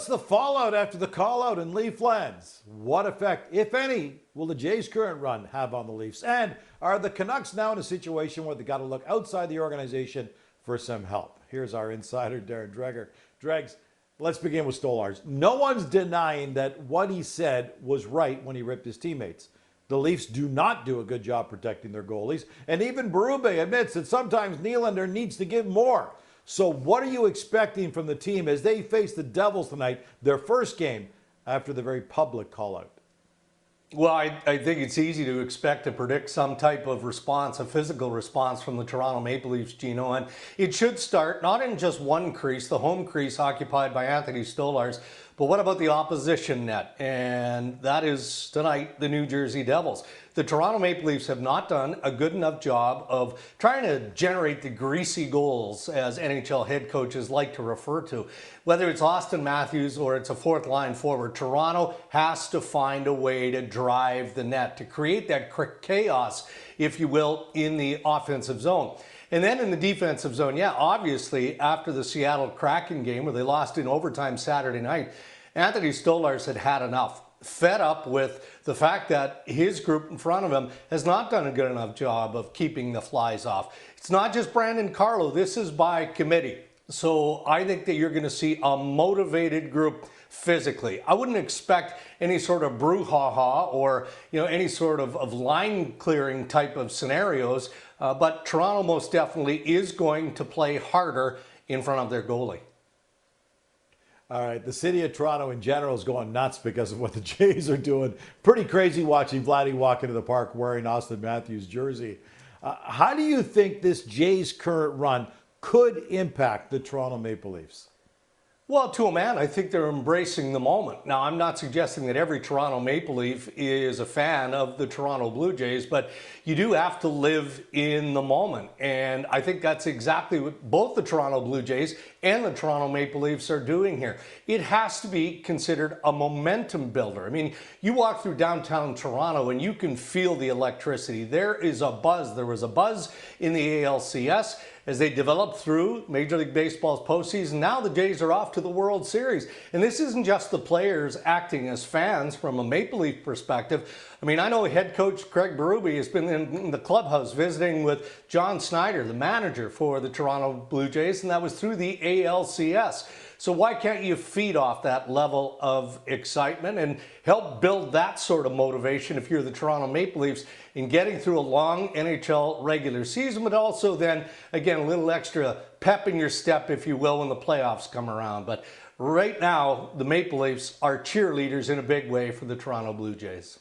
What's the fallout after the call-out in Leaf lands? What effect, if any, will the Jays' current run have on the Leafs? And are the Canucks now in a situation where they got to look outside the organization for some help? Here's our insider, Darren Dreger. Dregs, let's begin with Stolarz. No one's denying that what he said was right when he ripped his teammates. The Leafs do not do a good job protecting their goalies. And even Berube admits that sometimes Nylander needs to give more. So what are you expecting from the team as they face the Devils tonight, their first game after the very public call-out? Well, I think it's easy to expect to predict some type of response, a physical response from the Toronto Maple Leafs, Gino. And it should start not in just one crease, the home crease occupied by Anthony Stolarz, but what about the opposition net? And that is tonight the New Jersey Devils. The Toronto Maple Leafs have not done a good enough job of trying to generate the greasy goals, as NHL head coaches like to refer to. Whether it's Austin Matthews or it's a fourth line forward, Toronto has to find a way to drive the net, to create that chaos, if you will, in the offensive zone. And then in the defensive zone, yeah, obviously after the Seattle Kraken game where they lost in overtime Saturday night, Anthony Stolarz had had enough. Fed up with the fact that his group in front of him has not done a good enough job of keeping the flies off. It's not just Brandon Carlo. This is by committee. So I think that you're going to see a motivated group physically. I wouldn't expect any sort of brouhaha or any sort of line clearing type of scenarios, but Toronto most definitely is going to play harder in front of their goalie. All right, the city of Toronto in general is going nuts because of what the Jays are doing. Pretty crazy watching Vladdy walk into the park wearing Austin Matthews' jersey. How do you think this Jays' current run could impact the Toronto Maple Leafs? Well, to a man, I think they're embracing the moment. Now, I'm not suggesting that every Toronto Maple Leaf is a fan of the Toronto Blue Jays, but you do have to live in the moment. And I think that's exactly what both the Toronto Blue Jays and the Toronto Maple Leafs are doing here. It has to be considered a momentum builder. I mean, you walk through downtown Toronto and you can feel the electricity. There is a buzz. There was a buzz in the ALCS as they developed through Major League Baseball's postseason. Now the Jays are off to the World Series. And this isn't just the players acting as fans from a Maple Leaf perspective. I mean, I know head coach Craig Berube has been in the clubhouse visiting with John Snyder, the manager for the Toronto Blue Jays, and that was through the ALCS. So why can't you feed off that level of excitement and help build that sort of motivation if you're the Toronto Maple Leafs in getting through a long NHL regular season, but also then, again, a little extra pep in your step, if you will, when the playoffs come around. But right now, the Maple Leafs are cheerleaders in a big way for the Toronto Blue Jays.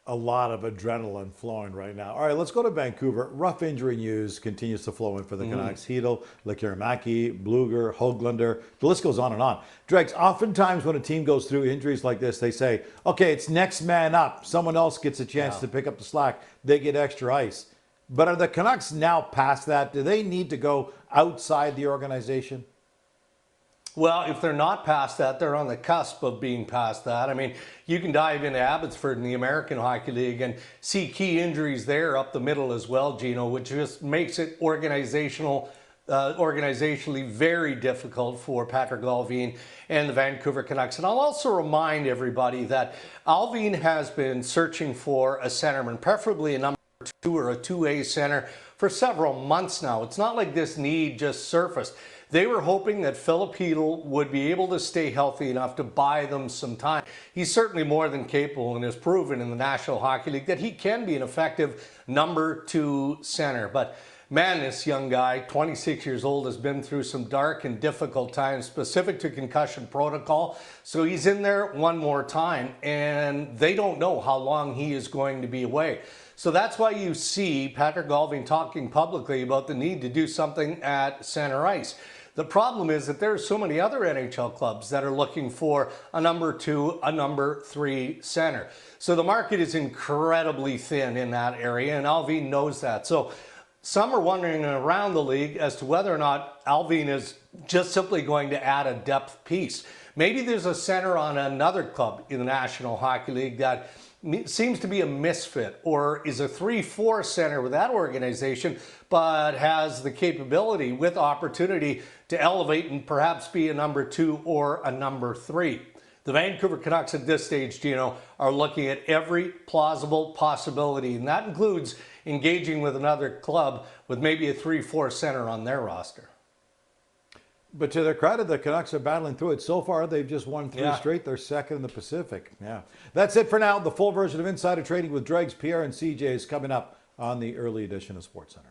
A lot of adrenaline flowing right now. All right, let's go to Vancouver. Rough injury news continues to flow in for the Canucks. Hedl, Lekkerimäki, Bluger, Höglander. The list goes on and on. Dregs, oftentimes when a team goes through injuries like this, they say, okay, it's next man up. Someone else gets a chance to pick up the slack. They get extra ice. But are the Canucks now past that? Do they need to go outside the organization? Well, if they're not past that, they're on the cusp of being past that. I mean, you can dive into Abbotsford in the American Hockey League and see key injuries there up the middle as well, Gino, which just makes it organizationally very difficult for Patrik Allvin and the Vancouver Canucks. And I'll also remind everybody that Allvin has been searching for a centerman, preferably a number 2 or a 2A center, for several months now. It's not like this need just surfaced. They were hoping that Filip Chytil would be able to stay healthy enough to buy them some time. He's certainly more than capable and has proven in the National Hockey League that he can be an effective number 2 center. But man, this young guy, 26 years old, has been through some dark and difficult times specific to concussion protocol. So he's in there one more time, and they don't know how long he is going to be away. So that's why you see Patrik Allvin talking publicly about the need to do something at center ice. The problem is that there are so many other NHL clubs that are looking for a number 2, a number 3 center. So the market is incredibly thin in that area, and Allvin knows that. So some are wondering around the league as to whether or not Allvin is just simply going to add a depth piece. Maybe there's a center on another club in the National Hockey League that seems to be a misfit, or is a 3-4 center with that organization, but has the capability with opportunity to elevate and perhaps be a number 2 or a number 3. The Vancouver Canucks at this stage, Gino, are looking at every plausible possibility, and that includes engaging with another club with maybe a 3-4 center on their roster. But to their credit, the Canucks are battling through it. So far, they've just won 3 straight. They're second in the Pacific. Yeah. That's it for now. The full version of Insider Trading with Dregs, Pierre, and CJ is coming up on the early edition of SportsCenter.